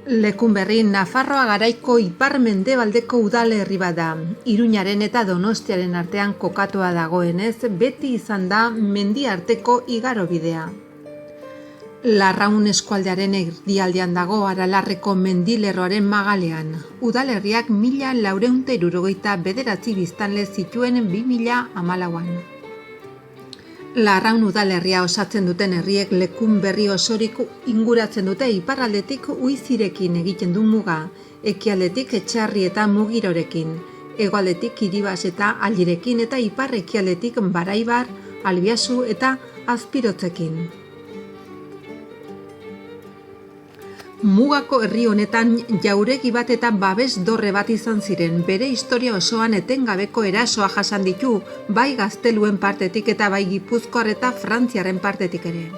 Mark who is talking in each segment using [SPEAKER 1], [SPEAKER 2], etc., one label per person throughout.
[SPEAKER 1] Lekunberri Nafarroa garaiko ipar-mendebaldeko udalerri bat da. Iruñaren eta Donostiaren artean kokatua dagoenez, beti izan da mendi arteko igarobidea. Larraun eskualdearen erdialdean dago Aralarreko mendilerroaren magalean. Udalerriak 1479 biztanle zituen 2014an. Larraun udalerria osatzen duten herriek Lekunberri osorik inguratzen dute iparraldetik Uizirekin egiten du muga, ekialdetik Etxarri eta Mugirorekin, hegoaldetik Kiribas eta Allirekin eta ipar-ekialdetik Baraibar, Albiasu eta Azpirotzekin. Mugako herri honetan jauregi bat eta babes dorre bat izan ziren, bere historia osoan etengabeko erasoa jasan ditu, bai gazteluen partetik eta bai Gipuzkoar eta Frantziaren partetik ere.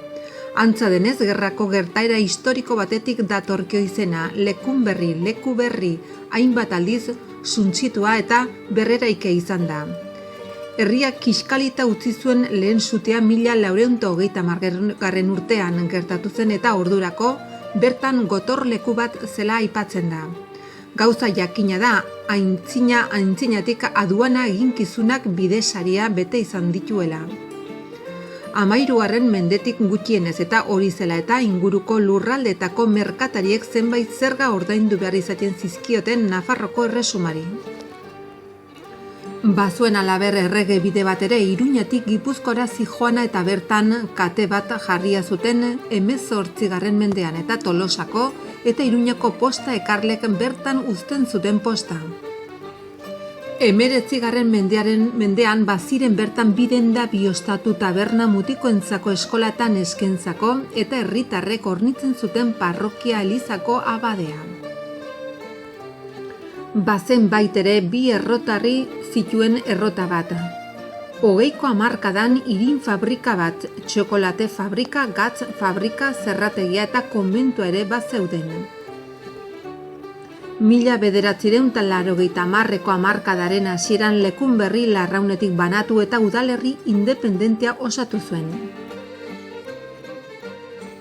[SPEAKER 1] Antza denez, gerrako gertaera historiko batetik datorkio izena, Lekunberri, leku berri, hainbat aldiz suntsitua eta berreraike izan da. Herriak kiskalita utzi zuen lehen sutea 1430 urtean gertatu zen eta ordurako, bertan gotorleku bat zela aipatzen da. Gauza jakina da, aintzinatik aduana eginkizunak bidesaria bete izan dituela. 13. mendetik gutxienez eta hori zela eta inguruko lurraldetako merkatariek zenbait zerga ordaindu behar izaten zizkioten Nafarroko erresumari. Bazuen halaber errege bide bat ere Iruñatik Gipuzkoara zijoana eta bertan kate bat jarria zuten 18. mendean eta Tolosako eta Iruñako posta ekarlek bertan uzten zuten posta. 19. mendean baziren bertan bidenda biostatu taberna mutikoentzako eskolatan eskentzako eta herritarrek hornitzen zuten parrokia elizako abadea. Bazen baitere bi errotarri zituen errota bat. 20ko hamarkadan irin fabrika bat, txokolate fabrika, gatz fabrika, zerrategia eta konbentua ere bazeuden. 1980ko hamarkadaren hasieran Lekunberri Larraunetik banatu eta udalerri independentea osatu zuen.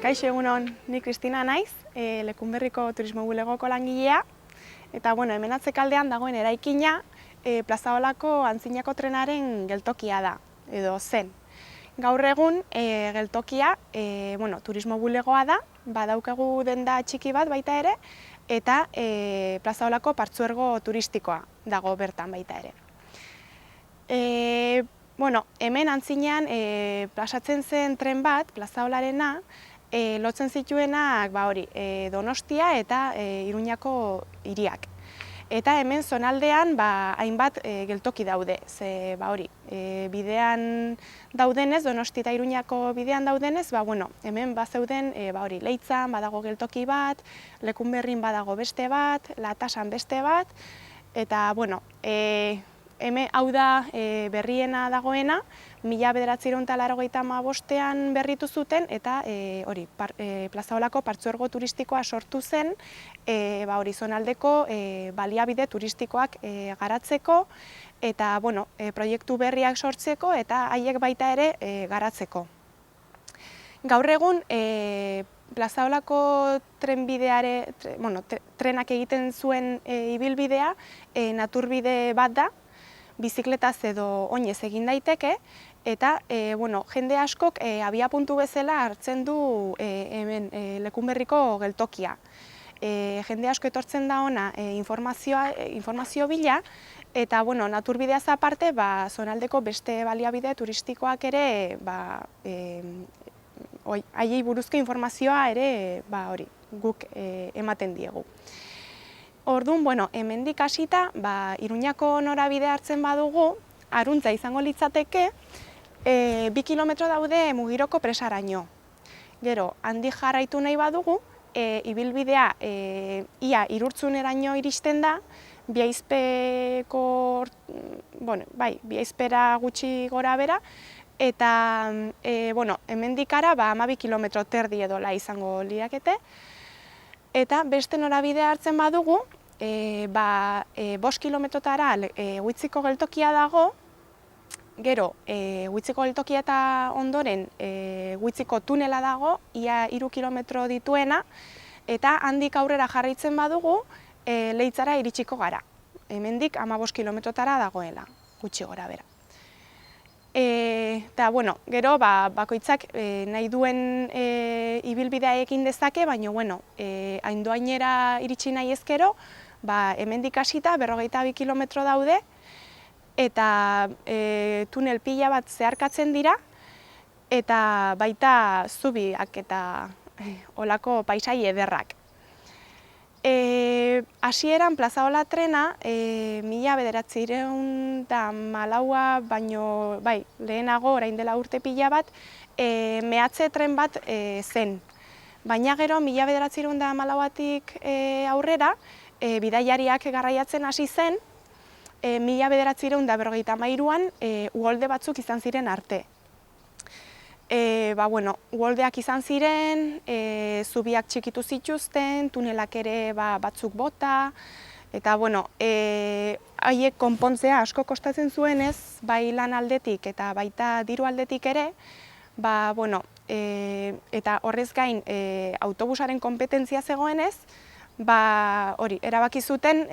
[SPEAKER 2] Kaixo egunon, ni Kristina naiz, Lekunberriko turismo bulegoko langilea. Eta hemen atzekaldean dagoen eraikina Plaza Olako antzinako trenaren geltokia da, edo zen. Gaur egun geltokia turismo bulegoa da, badaukagu denda txiki bat baita ere, eta Plaza Olako partzuergo turistikoa dago bertan baita ere. Hemen antzinean plazatzen zen tren bat, Plaza Olarena, lotzen zituenak Donostia eta Iruñako hiriak. Eta hemen zonaldean hainbat geltoki daude, ze bidean daudenez, Donosti eta Iruñako bidean daudenez, hemen bazeuden Leitzan badago geltoki bat, Lekunberrin badago beste bat, Latasan beste bat, eta hemen hau da berriena dagoena, 1985ean berritu zuten eta Plaza Olako partzuergo turistikoa sortu zen zonaldeko baliabide turistikoak garatzeko eta proiektu berriak sortzeko eta haiek baita ere garatzeko. Gaur egun Plaza Olako trenak egiten zuen ibilbidea naturbide bat da, bizikletaz edo oinez egin daiteke, eta jende askok abiapuntu bezala hartzen du hemen Lekunberriko geltokia. Jende asko etortzen da ona informazio bila, eta naturbideaz aparte, zonaldeko beste baliabide turistikoak ere haiei buruzko informazioa ere guk ematen diegu. Orduan, hemendik hasita, Iruñako norabide hartzen badugu, Aruntza izango litzateke, 2 kilometro daude Mugiroko presaraino. Gero, handik jarraitu nahi badugu, ibilbidea ia Irurtzuneraino iristen da, Biaizpera gutxi gora bera, eta hemendik ara 12 kilometro terdi edola izango lirakete. Eta beste norabide hartzen badugu, 5 kilometrotara Huitziko geltokia dago, gero Huitziko geltokia eta ondoren Huitziko tunela dago, ia 3 kilometro dituena, eta handik aurrera jarraitzen badugu, Leitzara iritsiko gara. Hemendik 15 kilometrotara dagoela, gutxi gora bera. Eta, bueno, gero, bakoitzak nahi duen ibilbidea egin dezake, baina, bueno, Aindoainera iritsi nahi ezkero, hemendik hasita 42 kilometro daude, eta tunel pila bat zeharkatzen dira, eta baita zubiak eta olako paisai ederrak. Hasieran Plazaola trena 1904 baino lehenago, orain dela urte pila bat, mehatze tren bat zen. Baina gero 1914tik aurrera bidaiariak garraiatzen hasi zen, 1953an uholde batzuk izan ziren arte. Uholdeak izan ziren, zubiak txikitu zituzten, tunelak ere batzuk bota, eta haiek konpontzea asko kostatzen zuenez, bai lan aldetik eta baita diru aldetik ere, eta horrez gain autobusaren konpetentzia zegoenez, erabaki zuten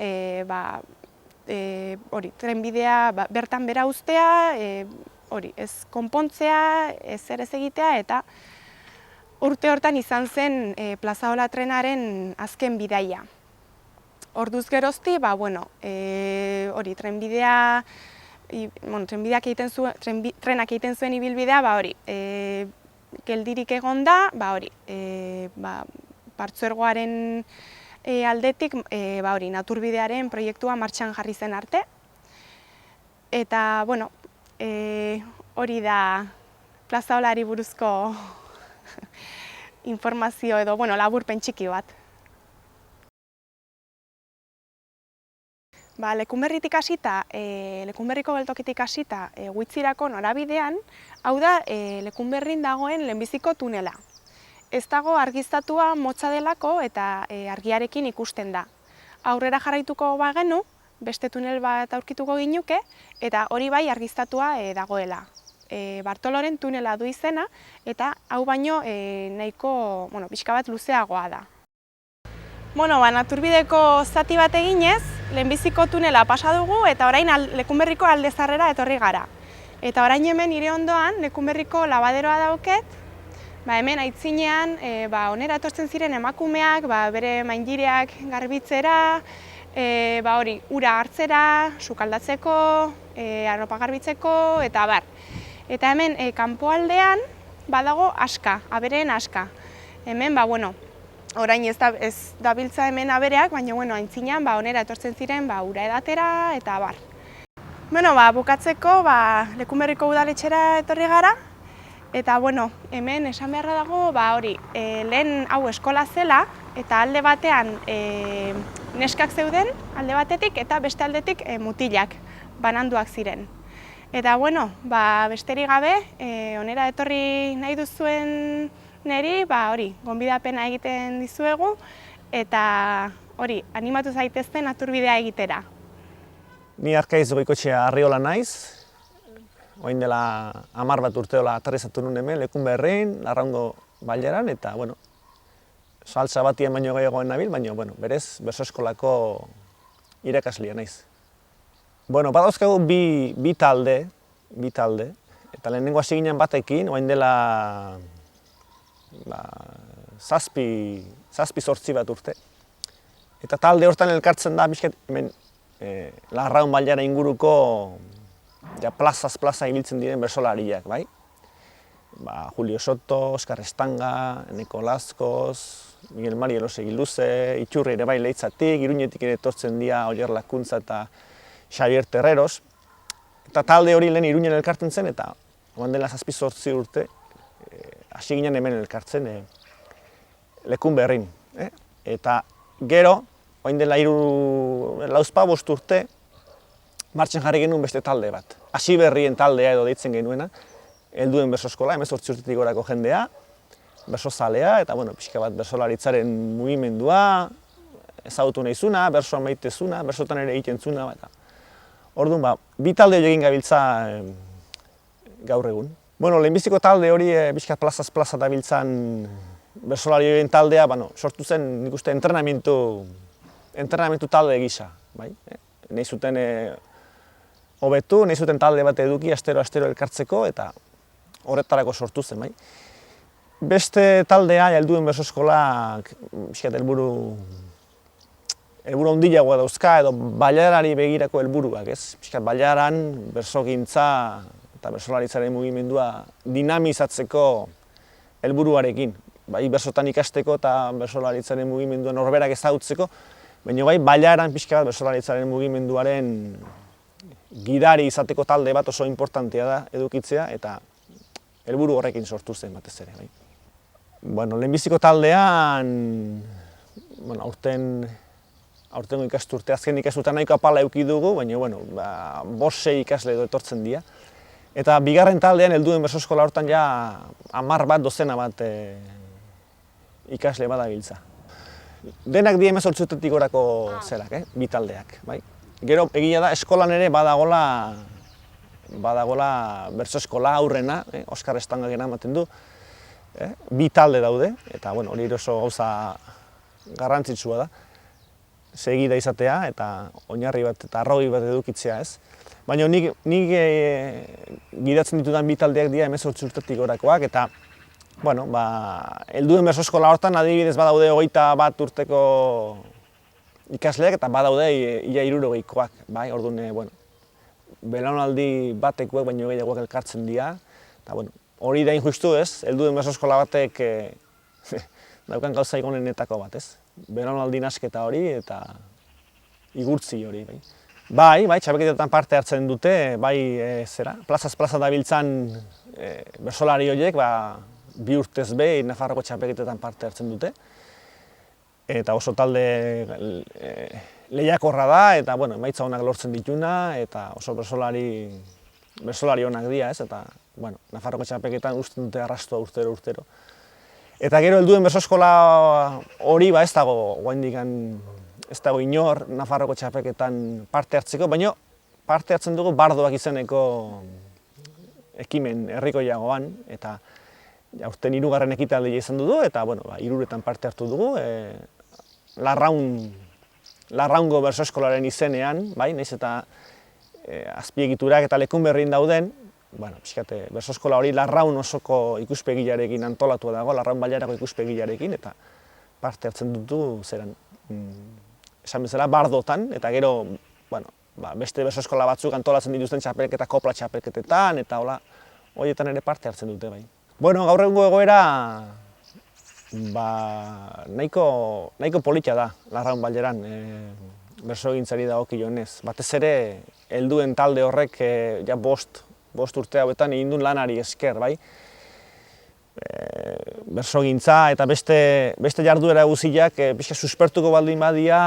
[SPEAKER 2] trenbidea bertan bera uztea, ez konpontzea, ez egitea, eta urte hortan izan zen Plazaola trenaren azken bidaia. Orduz gerozti, trenak egiten zuen ibilbidea, geldirik egon da, partzuergoaren aldetik, naturbidearen proiektua martxan jarri zen arte. Eta, hori da Plazaolari buruzko informazio edo, laburpen txiki bat. Lekunberritik hasita, Lekunberriko geltokitik hasita Huitzirako norabidean, hau da Lekunberrin dagoen lehenbiziko tunela. Ez dago argiztatua motza delako eta argiarekin ikusten da. Aurrera jarraituko bagenu, beste tunel bat aurkituko ginuke, eta hori bai argiztatua dagoela. Bartoloren tunela du izena, eta hau baino nahiko pixka bat luzeagoa da. Naturbideko zati bat eginez, lehenbiziko tunela pasa dugu eta orain Lekunberriko alde zarrera etorri gara. Eta orain hemen nire ondoan Lekunberriko labaderoa dauket, hemen aitzinean onera etortzen ziren emakumeak, bere maindireak garbitzera, ura hartzera, sukaldatzeko, arropa garbitzeko, eta abar. Eta hemen kanpoaldean badago aska, abereen aska. Hemen, orain ez dabiltza hemen abereak, baina aintzinean onera etortzen ziren ura edatera, eta abar. Bukatzeko Lekunberriko udaletxera etorri gara, eta hemen esan beharra dago, lehen hau eskola zela, eta alde batean neskak zeuden, alde batetik, eta beste aldetik mutilak bananduak ziren. Eta besterik gabe, onera etorri nahi duzuen niri, gonbidapena egiten dizuegu, eta animatu zaitezten naturbidea egitera.
[SPEAKER 3] Ni Arkaiz Goikotxea Arriola naiz, orain dela 10 bat urteola aterrizatu nuen hemen, Lekunberrin, Larraungo bailaran, eta saltza batien baino gehiagoen nabil, baina berez bersoeskolako irakaslia naiz. Badauzkagu bi talde, eta lehenengo hasi ginen batekin, orain dela 7-8 bat urte. Eta talde hortan elkartzen da, hemen Larraun bailara inguruko plazaz-plaza ibiltzen diren bersolariak, bai? Julio Soto, Oskar Estanga, Eneko Laskoz, Miguel Mari Elosegi Luze, Iturri ere bai Leitzatik, Iruñetik ere etortzen dira Oier Lakuntza eta Xavier Terreros. Eta talde hori lehen Iruñen elkartzen zen, eta oan dela 7-8 urte, hasi ginen hemen elkartzen Lekunberrin. Eta gero, oain dela 4-5 urte, martxan jarri genuen beste talde bat. Hasi berrien taldea edo deitzen genuena, helduen bersoeskola, 18 urtetik gorako jendea, bersozalea, eta pixka bat bersolaritzaren mugimendua, ezagutu nahizuna, bersoa maitezuna, bersotan ere egiten zuna. Orduan, bi talde egin gabiltza gaur egun. Lehenbiziko talde hori pixka plazaz plaza dabiltzan bertsolarien taldea, sortu zen, nik uste, entrenamentu talde gisa, bai? Nahi zuten hobetu, nahi zuten talde bat eduki, astero elkartzeko, eta horretarako sortu zen, bai? Beste taldea, helduen bertso eskolak, helburu handiagoa dauzka, edo bailarari begirako helburuak, ez? Bailaran, bertsogintza eta bertsolaritzaren mugimendua dinamizatzeko helburuarekin. Bai, bertsotan ikasteko eta bertsolaritzaren mugimendua norberak ezagutzeko, baina bai, bailaran pixka bat bertsolaritzaren mugimenduaren gidari izateko talde bat oso importantea da edukitzea, eta helburu horrekin sortu zen batez ere. Bai. Lehenbiziko taldean, aurtengo ikasturte, azken ikasturtea nahiko apala eduki dugu, baina 5-6 ikasle edo etortzen dira. Eta bigarren taldean, helduen bertso eskola hortan ja 10 bat, dozena bat ikasle badabiltza. Denak die 18 urtetik gorako zerak, bi taldeak. Bai. Gero, egia da, eskolan ere badagola bertso eskola aurrena, Oskar Estangak eramaten du, bi talde daude, eta hori oso gauza garrantzitsua da, segida izatea eta oinarri bat eta arrogi bat edukitzea, ez? Baina nik gidatzen ditudan bi taldeak dira 18 urtetik gorakoak, eta helduen bertso eskola hortan adibidez badaude 21 urteko ikasleak eta badaude ia 60koak, bai? Orduan, belaunaldi batekuak baino gehiagoak elkartzen dira, eta hori da injustu, ez? Helduen bertso eskola batek daukan gauza igonenetako bat, ez? Belaunaldi nasketa hori eta igurtzi hori, bai. Bai, txapeketetan parte hartzen dute, plazaz plaza dabiltzan bertsolari horiek, 2 urtez behin Nafarroko txapeketetan parte hartzen dute. Eta oso talde lehiakorra da, eta emaitza onak lortzen dituna, eta oso bertsolari onak dira, ez? Eta Nafarroko txapeketan usten dute arrastua urtero. Eta gero helduen bertso eskola hori ez dago inor Nafarroko txapeketan parte hartzeko, baina parte hartzen dugu bardoak izeneko ekimen herrikoiagoan, eta aurten 3. ekitaldia izan dugu, eta 3etan parte hartu dugu, Larraungo bertso eskolaren izenean, nahiz eta azpiegiturak eta lekun berrin dauden, bertso eskola hori Larraun osoko ikuspegilarekin antolatua dago, Larraun bailarako ikuspegilarekin, eta parte hartzen dutu esan bezala bardotan, eta gero beste bertso eskola batzuk antolatzen dituzten txapelketa, kopla txapelketetan, eta horietan ere parte hartzen dute. Gaur egungo egoera nahiko polita da Larraun bailaran bertsogintzari dagokionez. Batez ere, helduen talde horrek 5 urte hauetan egin duen lanari esker, bai? Bertsogintza eta beste jarduera guziak pixka suspertuko baldin badia,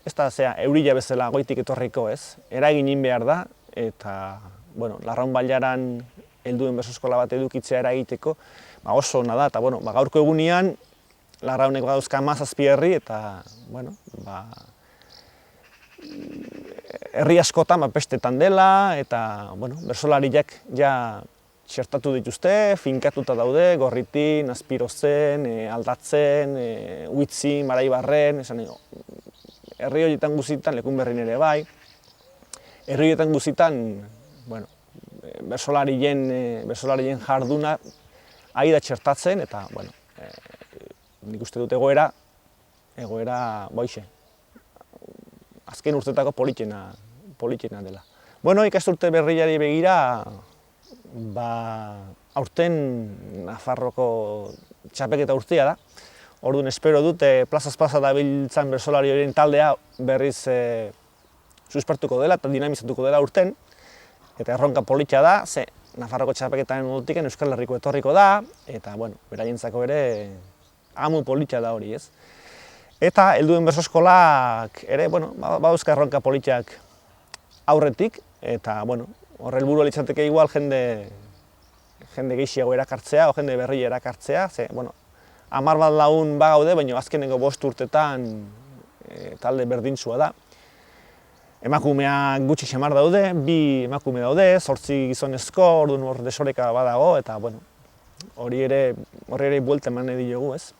[SPEAKER 3] ez da eurila bezala goitik etorriko, ez? Eragin behar da, eta Larraun bailaran helduen bertso eskola bat edukitzea eragiteko oso ona da, eta gaurko egunean Larraunek badauzka 17 herri, eta herri askotan bestetan dela, eta bertsolariak ja txertatu dituzte, finkatuta daude, Gorritin, Azpirozen, Aldatzen, Uitzin, Maraibarren, herri horietan guztietan, Lekunberrin ere bai. Herri horietan guztietan, bertsolarien jarduna ari da txertatzen, eta nik uste dut egoera azken urtetako politena dela. Ikasturte berriari begira, aurten Nafarroko txapeketa urtea da. Orduan espero dut plazaz plaza dabiltzan bertsolari horien taldea berriz suspertuko dela eta dinamizatuko dela urten. Eta erronka polita da, Nafarroko txapeketaren modutik Euskal Herriko etorriko da, eta beraientzako ere amu polita da hori, ez? Eta helduen bertso eskolak ere, badauzka erronka politak aurretik, eta horre helburua litzateke igual jende gehiago erakartzea, o jende berri erakartzea, 10 bat lagun bagaude, baina azkeneko 5 urtetan talde berdintsua da. Emakumeak gutxi xamar daude, 2 emakume daude, 8 gizonezko, orduan hor desoreka badago, eta horri ere buelta eman nahi diogu, ez?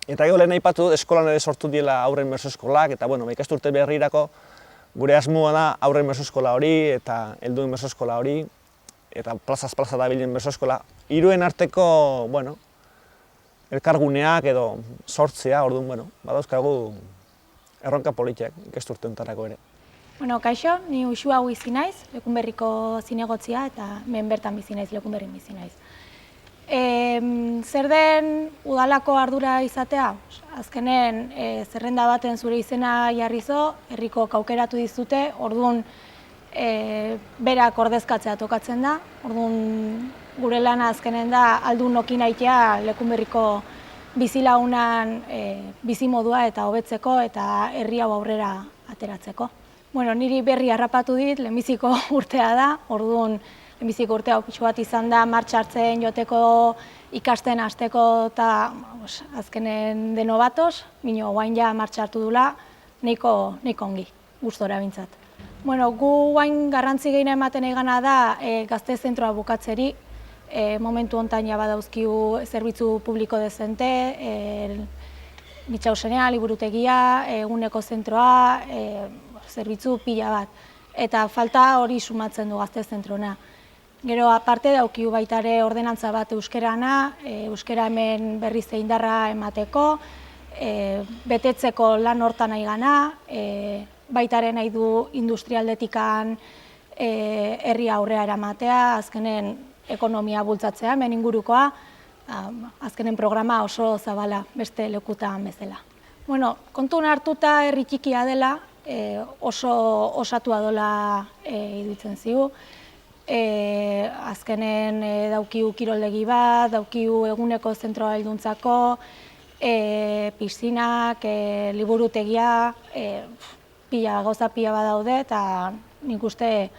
[SPEAKER 3] Eta gero lehen aipatu dut, eskolan ere sortu diela aurren berso eskolak, eta ikasturte berrirako gure asmoa da aurren berso eskola hori, eta helduen berso eskola hori, eta plazaz plaza dabilen berso eskola. Hiruen arteko, elkarguneak edo sortzea, orduan, badauzkagu erronka politiak ikasturte hontarako ere.
[SPEAKER 4] Kaixo, ni Uxua bizi naiz, Lekunberriko zinegotzia, eta hemen bertan bizi naiz, Lekunberrin bizi naiz. Zer den udalako ardura izatea? Azkenen zerrenda baten zure izena jarrizo, herriko aukeratu dizute, orduan berak ordezkatzea tokatzen da, orduan gure lana azkenen da aldun okinaitea Lekunberriko bizilagunan bizimodua eta hobetzeko eta herri hau aurrera ateratzeko. Niri berri harrapatu dit, lehenbiziko urtea da, orduan lehenbiziko urtea pixu bat izan da martxa hartzen joteko ikasten hasteko eta azkenen deno batoz, mino guain ja martxa hartu dula, nahiko ongi, gustora bintzat. Gu guain garrantzi gehien ematen egana da gazte zentroa bukatzeri, momentu hontan ja badauzkiu zerbitzu publiko dezente, mitxausenea, liburutegia, eguneko zentroa, zerbitzu pila bat. Eta falta hori sumatzen du gazte zentrona. Gero aparte daukiu baita ere ordenantza bat euskerana, euskera hemen berriz indarra emateko, betetzeko lan hortan nahi gana, baita ere nahi du industrialdetikan herri aurrea eramatea, azkenen ekonomia bultzatzea, hemen ingurukoa, azkenen programa oso zabala beste lekutan bezala. Kontun hartuta herri txikia dela, oso osatua dola iruditzen zigu. Azkenen daukiu kiroldegi bat, daukiu eguneko zentroa helduntzako, piszinak, liburutegia, gauza pila bat daude, eta nik uste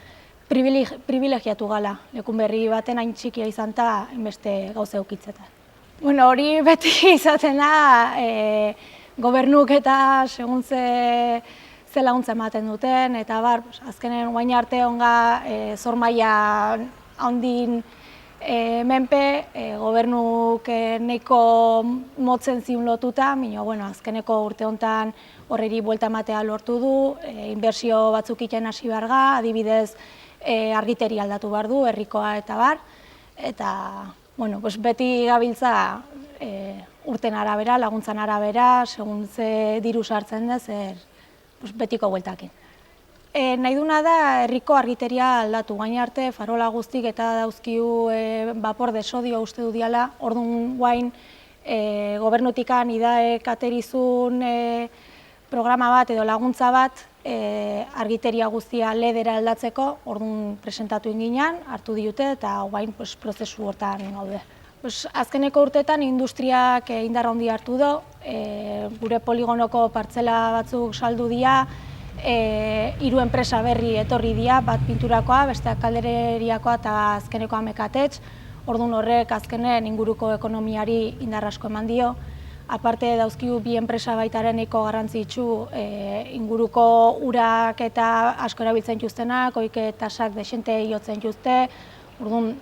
[SPEAKER 4] privilegiatu gala, Lekunberri baten hain txikia izan eta beste gauza eukitzetan. Hori beti izaten da, gobernuk eta segun ze laguntza ematen duten, eta azkenen guain arte onga zor maila handin menpe, gobernuk nahiko motzen ziun lotuta, azkeneko urte honetan horreri buelta ematea lortu du, inbertsio batzuk iten hasi behar ga, adibidez argiteri aldatu behar du, herrikoa eta bar, eta beti gabiltza urten arabera, laguntzan arabera, segun ze diru sartzen dez, betiko bueltakin. Nahi duna da herriko argiteria aldatu, gain arte farola guztik eta dauzkiu vapor de sodio uste du diala, orduan guain gobernutikan idaek aterizun programa bat edo laguntza bat argiteria guztia ledera aldatzeko, orduan presentatu inginan, hartu diute eta guain prozesu hortan gaude. Azkeneko urteetan industriak indar handi hartu du, gure poligonoko partzela batzuk saldu dira, 3 enpresa berri etorri dira, bat pinturakoa, besteak kaldereriakoa eta azkenekoa mekatetx, orduan horrek azkenen inguruko ekonomiari indar asko eman dio. Aparte dauzkiu 2 enpresa baitaren nahiko garrantzitsu inguruko urak eta asko erabiltzen juztenak, oike tasak desente jotzen juzte, orduan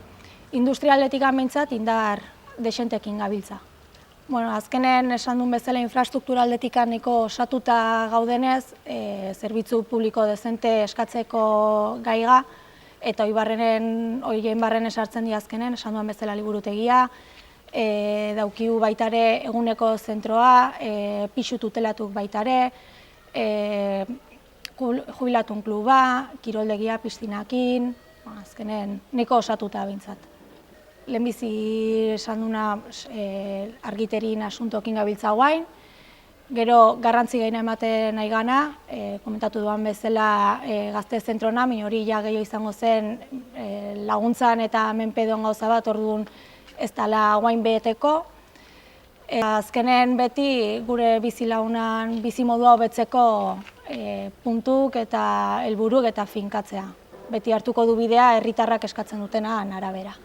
[SPEAKER 4] industrialetik behintzat indar desentekin gabiltza. Azkenen esan duen bezala infrastruktura aldetik nahiko osatuta gaudenez, zerbitzu publiko dezente eskatzeko gaiga, eta horien barren esartzen dira azkenen, esan duen bezala liburutegia, daukiu baitare eguneko zentroa, pixu tutelatuk baitare, jubilatun kluba, kiroldegia piztinakin, azkenen nahiko osatuta behintzat. Lehenbizi esan duna argiterin asuntokin gabiltza guain, gero garrantzi gaina ematen nahi gana, komentatu duan bezala gazte zentrona, hori ja gehiago izango zen laguntzan eta menpedoan gauza bat, orduan ez dela guain beheteko. Azkenen beti gure bizilagunan bizimodua hobetzeko puntuk eta helburuk eta finkatzea. Beti hartuko du bidea herritarrak eskatzen dutena arabera.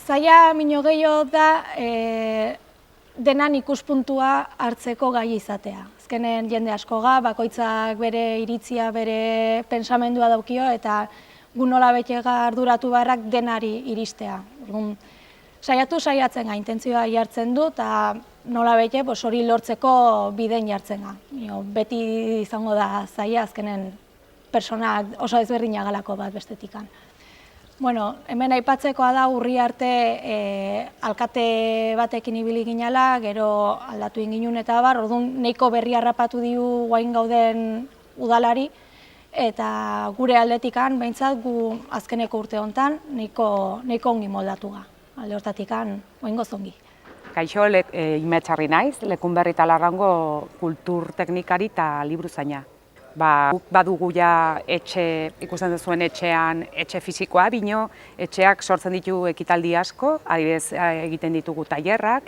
[SPEAKER 4] Zaila mino gehiago da denan ikuspuntua hartzeko gai izatea. Azkenen jende asko ga, bakoitzak bere iritzia, bere pensamendua daukio eta gu nola betega arduratu beharrak denari iristea. saiatzen ga, intentzioa jartzen du, eta nola bete, hori lortzeko biden jartzen ga. Beti izango da zaila, azkenen persona oso ezberdina galako bat bestetikan. Bueno, hemen aipatzekoa da urri arte alkate batekin ibili ginala, gero aldatu inginun eta bar, orduan nahiko berri harrapatu diu guain gauden udalari, eta gure aldetikan, behintzat, gu azkeneko urte honetan, nahiko ongi moldatu ga. Alde hortatikan, oingo zongi.
[SPEAKER 5] Kaixo, Imetxarri naiz, Lekunberri eta Larraungo kultur teknikari eta liburuzaina. Guk badugu ja ikusten duzuen etxean, etxe fisikoa, bino etxeak sortzen ditu ekitaldi asko, adibidez egiten ditugu tailerrak,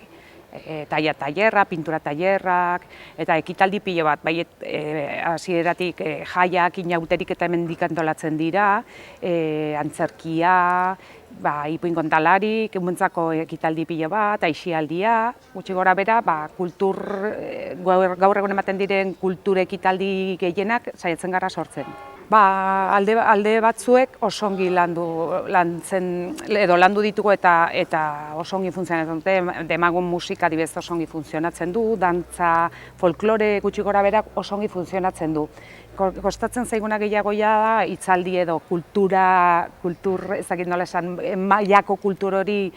[SPEAKER 5] tailerra, pintura tailerrak, eta ekitaldi pilo bat, bai hasieratik jaiak, inauterik eta hemendik antolatzen dira, antzerkia, ipuin kontalarik, emuntzako ekitaldi pilo bat, aisialdia, gutxi gora bera, gaur egun ematen diren kultur ekitaldi gehienak saiatzen gara sortzen. Alde batzuek oso ongi landu ditugu eta oso ongi funtzionatzen dute, demagun musika adibidez oso ongi funtzionatzen du, dantza, folklore gutxi gora bera oso ongi funtzionatzen du. Kostatzen zaiguna gehiagoia da, hitzaldi edo kultur ezakit nola esan, mailako kultur hori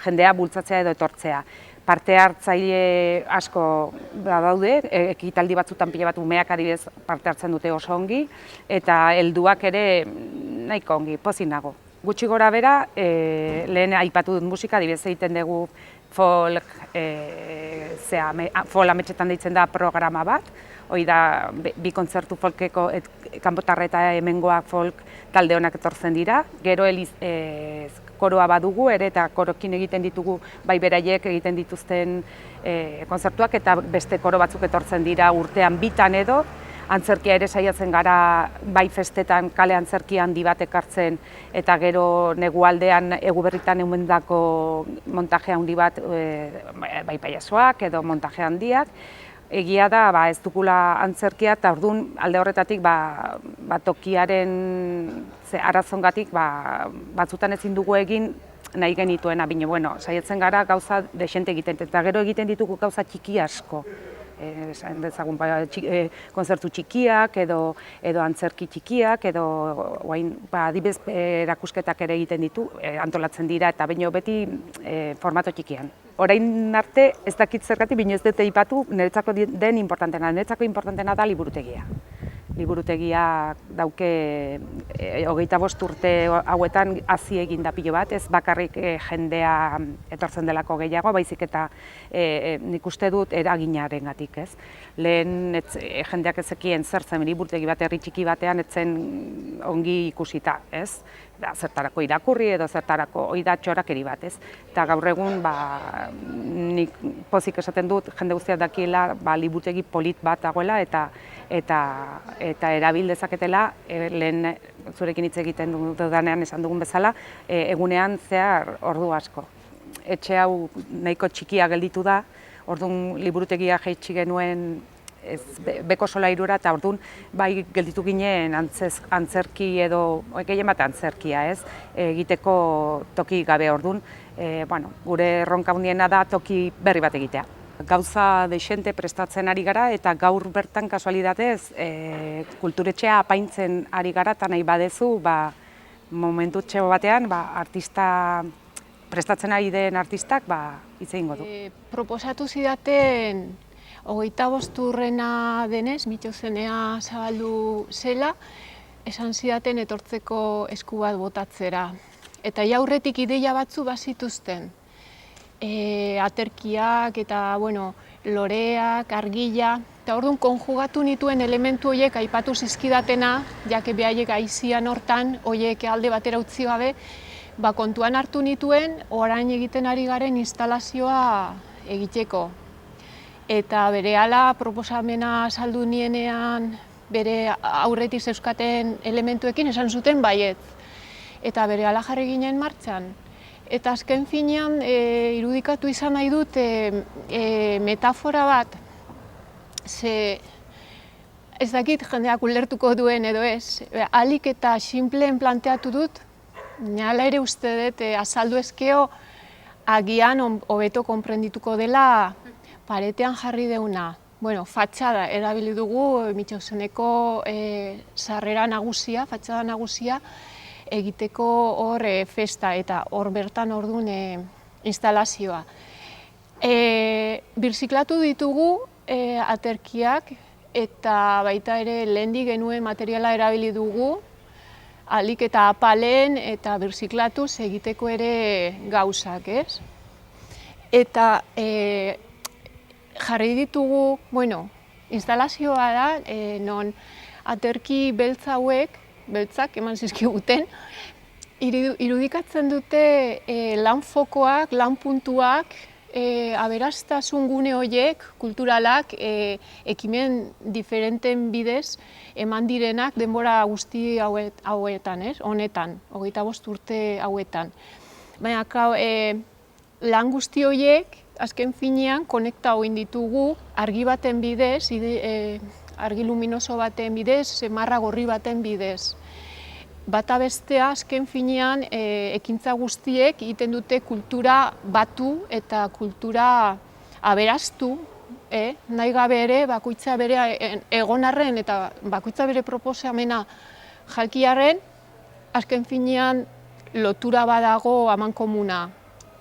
[SPEAKER 5] jendea bultzatzea edo etortzea. Parte hartzaile asko daude, ekitaldi batzutan pila bat umeak adibidez parte hartzen dute oso ongi, eta helduak ere nahiko ongi, pozik nago. Gutxi gora bera, lehen aipatu dut musika, adibidez egiten dugu folk ametxetan deitzen da programa bat, hori da bi kontzertu folkeko kanpotarra eta hemengoak folk talde honak etortzen dira, gero koroa badugu ere eta korokin egiten ditugu bai beraiek egiten dituzten kontzertuak eta beste koro batzuk etortzen dira urtean bitan edo, antzerkia ere saiatzen gara bai festetan kale antzerki handi bat ekartzen eta gero negualdean Eguberritan eumendako montaje handi bat bai pailazoak edo montaje handiak. Egia da ez dugula antzerkia eta orduan alde horretatik tokiaren arazongatik batzutan ezin dugu egin nahi genituena, baina saiatzen gara gauza desente egiten eta gero egiten ditugu gauza txiki asko. Konzertu txikiak edo antzerki txikiak edo adibidez erakusketak ere egiten ditu, antolatzen dira eta baino beti formato txikian. Orain arte ez dakit zergatik, baina ez dut aipatu niretzako den importantena. Niretzako importantena da liburutegia. Liburutegia dauke 25 urte hauetan hazi egin da pilo bat, ez bakarrik jendea etortzen delako gehiago, baizik eta nik uste dut eraginarengatik, ez. Lehen jendeak ez zekien zertzen liburutegi bat herri txiki batean etzen ongi ikusita, ez. Zertarako irakurri edo zertarako hori da txorakeri bat, ez. Eta gaur egun nik pozik esaten dut jende guztiak dakiela liburutegi polit bat dagoela eta erabil dezaketela, lehen zurekin hitz egiten dudanean esan dugun bezala, egunean zehar ordu asko. Etxe hau nahiko txikia gelditu da, orduan liburutegia jaitsi genuen beko solairura eta orduan bai gelditu ginen antzerki edo, gehien bat antzerkia ez, egiteko toki gabe orduan, gure erronka handiena da toki berri bat egitea. Gauza desente prestatzen ari gara eta gaur bertan kasualitatez kulturetxea apaintzen ari gara eta nahi badezu momentu txego batean artista prestatzen ari den artistak hitz egingo du.
[SPEAKER 6] Proposatu zidaten 25 urrena denez, Mitxozenea zabaldu zela, esan zidaten etortzeko esku bat botatzera. Eta aurretik ideia batzu bazituzten. Aterkiak eta loreak, argila, eta orduan konjugatu nituen elementu horiek aipatu zizkidatena, jake behaiek aizian hortan, horiek alde batera utzi gabe, kontuan hartu nituen, orain egiten ari garen instalazioa egiteko. Eta berehala proposamena saldu nienean bere aurretik zeuskaten elementuekin esan zuten baietz. Eta berehala jarri ginen martxan. Eta azken finean irudikatu izan nahi dut metafora bat, ez dakit jendeak ulertuko duen edo ez, ahalik eta sinpleen planteatu dut, hala ere uste dut azaldu ezkeo agian hobeto konprendituko dela paretean jarri deuna. Bueno, fatxada erabili dugu Mitxauseneko sarrera nagusia, fatxada nagusia, egiteko hor festa eta hor bertan ordun instalazioa. Birziklatu ditugu aterkiak eta baita ere lehendik genuen materiala erabili dugu, ahalik eta apalen eta birziklatuz egiteko ere gauzak, ez? Eta jarri ditugu, bueno, instalazioa da, non aterki beltz hauek, beltzak eman zizkiguten, irudikatzen dute lan fokoak, lan puntuak, aberastasun gune horiek, kulturalak, ekimen diferenten bidez eman direnak denbora guzti hauetan, honetan, 25 urte hauetan. Baina, lan guzti horiek, azken finean, konekta egin ditugu argi baten bidez, argi luminoso baten bidez, marra gorri baten bidez. Bata bestea, azken finean, ekintza guztiek egiten dute kultura batu eta kultura aberastu, nahi gabe ere, bakoitza bere egonarren eta bakoitza bere proposamena jalkiarren, azken finean lotura badago amankomuna.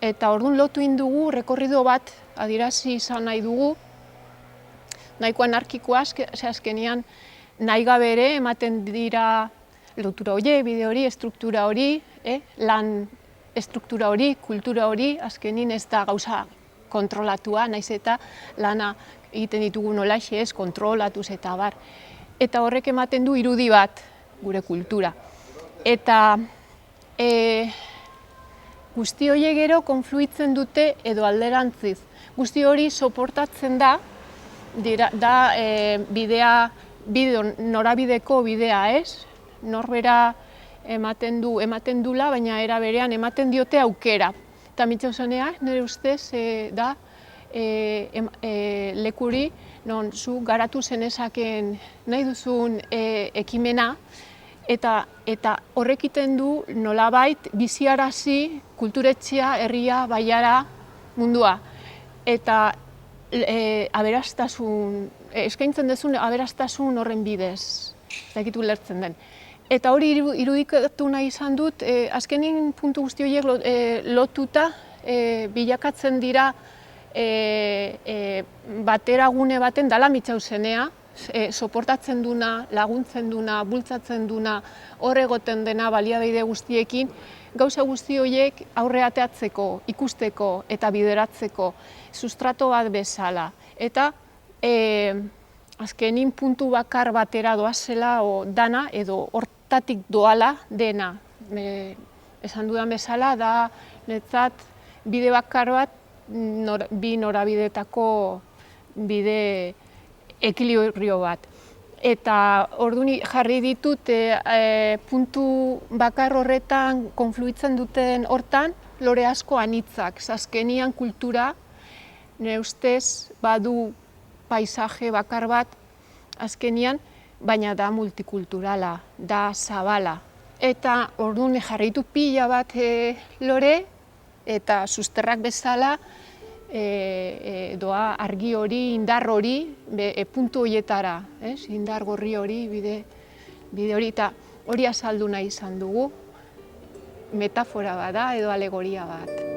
[SPEAKER 6] Eta orduan lotu indugu, rekorrido bat adierazi izan nahi dugu, nahiko anarkikoa, azkenean nahi gabe ere ematen dira lotura hori, bide hori, estruktura hori, lan estruktura hori, kultura hori, azkenin ez da gauza kontrolatua, naiz eta lana egiten ditugu nolaxe ez, kontrolatuz eta bar. Eta horrek ematen du irudi bat gure kultura. Eta guzti horiek gero konfluitzen dute edo alderantziz. Guzti hori soportatzen da norabideko bidea ez, norbera ematen dula, baina era berean ematen diote aukera. Eta Mitxausenea, nire ustez, da lekuri non zu garatu zenezaken nahi duzun ekimena, eta horrekiten du nolabait biziarazi kulturetxea, herria, baiara, mundua. Eta eskaintzen duzun aberastasun horren bidez, ez dakit ulertzen den. Eta hori irudikatu nahi izan dut, azkenin puntu guzti horiek lotuta bilakatzen dira bateragune baten dala Mitxausenea, soportatzen duna, laguntzen duna, bultzatzen duna, hor egoten dena baliabide guztiekin, gauza guzti horiek aurre ateatzeko, ikusteko eta bideratzeko, sustrato bat bezala. Eta azkenin puntu bakar batera doazela dana edo hortatik doala dena. Esan dudan bezala da netzat bide bakar bat bi norabidetako bide ekilibrio bat. Eta orduan jarri ditut puntu bakar horretan konfluitzen duten hortan lore asko anitzak. Azkenian kultura, nire ustez, badu paisaje bakar bat azkenian, baina da multikulturala, da zabala. Eta orduan jarri ditut pila bat lore eta susterrak bezala doa argi hori, indar hori, puntu horietara, indar gorri hori, bide hori, eta hori azaldu nahi izan dugu, metafora bat da edo alegoria bat.